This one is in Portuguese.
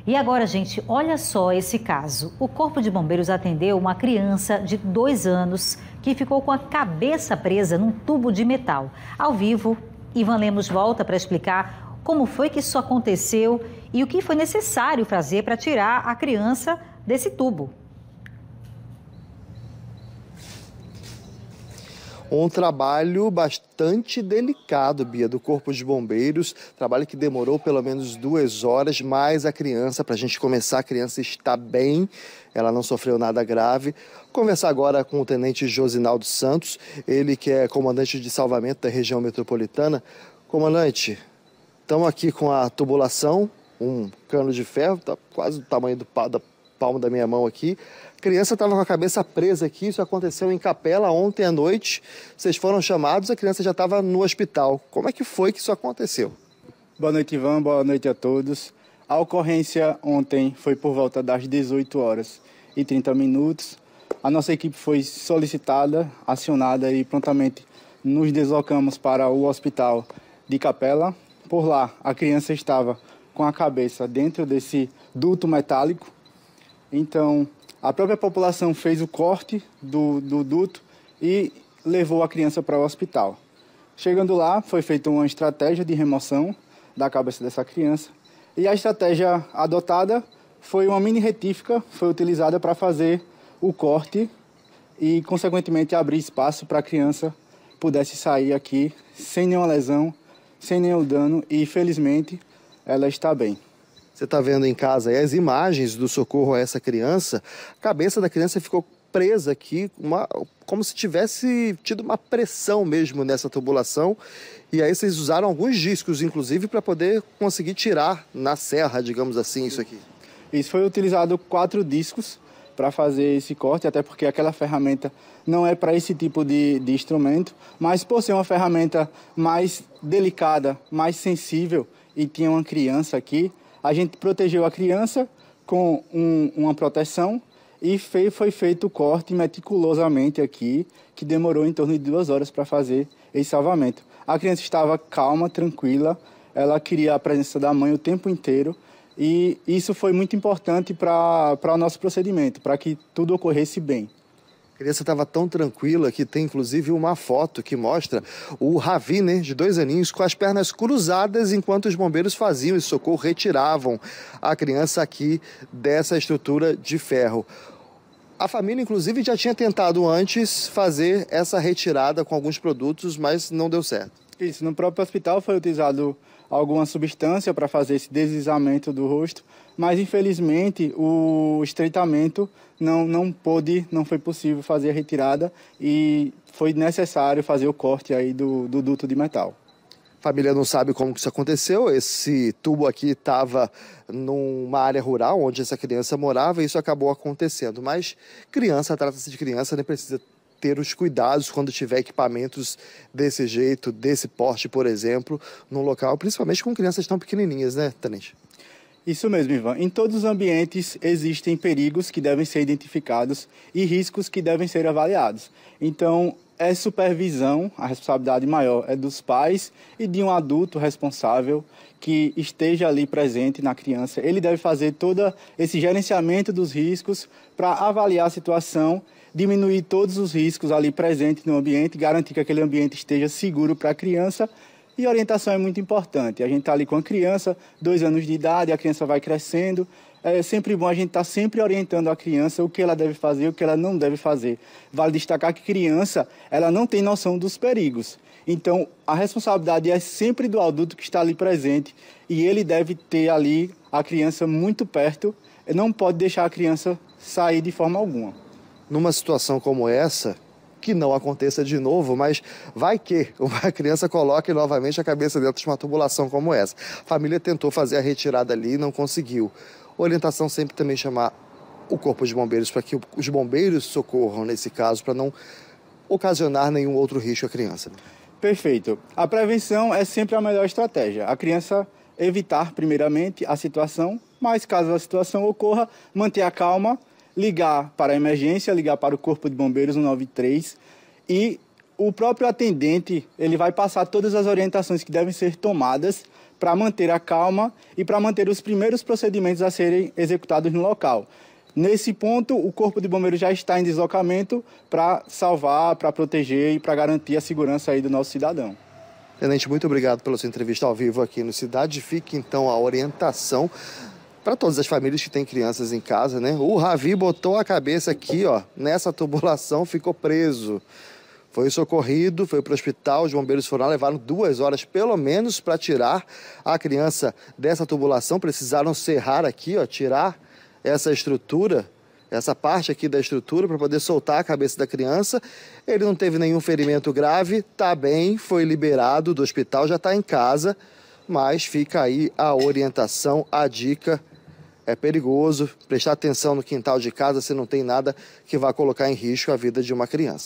E agora, gente, olha só esse caso. O Corpo de Bombeiros atendeu uma criança de 2 anos que ficou com a cabeça presa num tubo de metal. Ao vivo, Ivan Lemos volta para explicar como foi que isso aconteceu e o que foi necessário fazer para tirar a criança desse tubo. Um trabalho bastante delicado, Bia, do Corpo de Bombeiros. Trabalho que demorou pelo menos 2 horas, mas a criança, para a gente começar, a criança está bem, ela não sofreu nada grave. Conversar agora com o tenente Josinaldo Santos, ele que é comandante de salvamento da região metropolitana. Comandante, estamos aqui com a tubulação, um cano de ferro, está quase do tamanho da palma da minha mão aqui. A criança estava com a cabeça presa aqui, isso aconteceu em Capela ontem à noite. Vocês foram chamados, a criança já estava no hospital. Como é que foi que isso aconteceu? Boa noite, Ivan, boa noite a todos. A ocorrência ontem foi por volta das 18h30. A nossa equipe foi solicitada, acionada e prontamente nos deslocamos para o hospital de Capela. Por lá, a criança estava com a cabeça dentro desse duto metálico. Então, a própria população fez o corte do duto e levou a criança para o hospital. Chegando lá, foi feita uma estratégia de remoção da cabeça dessa criança. E a estratégia adotada foi uma mini retífica, foi utilizada para fazer o corte e, consequentemente, abrir espaço para a criança pudesse sair aqui sem nenhuma lesão, sem nenhum dano e, felizmente, ela está bem. Você está vendo em casa aí as imagens do socorro a essa criança. A cabeça da criança ficou presa aqui, como se tivesse tido uma pressão mesmo nessa tubulação. E aí vocês usaram alguns discos, inclusive, para poder conseguir tirar na serra, digamos assim, isso aqui. Isso, foi utilizado 4 discos para fazer esse corte, até porque aquela ferramenta não é para esse tipo de instrumento, mas por ser uma ferramenta mais delicada, mais sensível e tinha uma criança aqui, a gente protegeu a criança com uma proteção e foi feito o corte meticulosamente aqui, que demorou em torno de 2 horas para fazer esse salvamento. A criança estava calma, tranquila, ela queria a presença da mãe o tempo inteiro e isso foi muito importante para o nosso procedimento, para que tudo ocorresse bem. A criança estava tão tranquila que tem inclusive uma foto que mostra o Ravi, né, de 2 aninhos, com as pernas cruzadas enquanto os bombeiros faziam esse socorro, retiravam a criança aqui dessa estrutura de ferro. A família, inclusive, já tinha tentado antes fazer essa retirada com alguns produtos, mas não deu certo. Isso, no próprio hospital foi utilizado alguma substância para fazer esse deslizamento do rosto, mas infelizmente o estreitamento não foi possível fazer a retirada e foi necessário fazer o corte aí do duto de metal. A família não sabe como que isso aconteceu. Esse tubo aqui estava numa área rural onde essa criança morava e isso acabou acontecendo. Mas criança, trata-se de criança, nem precisa ter os cuidados quando tiver equipamentos desse jeito, desse porte, por exemplo, num local, principalmente com crianças tão pequenininhas, né, Tenente? Isso mesmo, Ivan. Em todos os ambientes existem perigos que devem ser identificados e riscos que devem ser avaliados. Então, é supervisão, a responsabilidade maior é dos pais e de um adulto responsável que esteja ali presente na criança. Ele deve fazer todo esse gerenciamento dos riscos para avaliar a situação, diminuir todos os riscos ali presentes no ambiente, garantir que aquele ambiente esteja seguro para a criança. E orientação é muito importante. A gente está ali com a criança, 2 anos de idade, a criança vai crescendo. É sempre bom a gente estar sempre orientando a criança o que ela deve fazer e o que ela não deve fazer. Vale destacar que criança, ela não tem noção dos perigos. Então, a responsabilidade é sempre do adulto que está ali presente e ele deve ter ali a criança muito perto. Não pode deixar a criança sair de forma alguma. Numa situação como essa, que não aconteça de novo, mas vai que uma criança coloque novamente a cabeça dentro de uma tubulação como essa. A família tentou fazer a retirada ali e não conseguiu. Orientação sempre também chamar o Corpo de Bombeiros para que os bombeiros socorram nesse caso, para não ocasionar nenhum outro risco à criança. Perfeito. A prevenção é sempre a melhor estratégia. A criança evitar primeiramente a situação, mas caso a situação ocorra, manter a calma, ligar para a emergência, ligar para o Corpo de Bombeiros 193 e o próprio atendente ele vai passar todas as orientações que devem ser tomadas para manter a calma e para manter os primeiros procedimentos a serem executados no local. Nesse ponto, o Corpo de Bombeiros já está em deslocamento para salvar, para proteger e para garantir a segurança aí do nosso cidadão. Tenente, muito obrigado pela sua entrevista ao vivo aqui no Cidade. Fique então a orientação para todas as famílias que têm crianças em casa, né? O Ravi botou a cabeça aqui, ó, nessa tubulação, ficou preso. Foi socorrido, foi para o hospital, os bombeiros foram lá, levaram 2 horas pelo menos para tirar a criança dessa tubulação. Precisaram serrar aqui, ó, tirar essa estrutura, essa parte aqui da estrutura para poder soltar a cabeça da criança. Ele não teve nenhum ferimento grave, está bem, foi liberado do hospital, já está em casa, mas fica aí a orientação, a dica. É perigoso prestar atenção no quintal de casa se não tem nada que vá colocar em risco a vida de uma criança.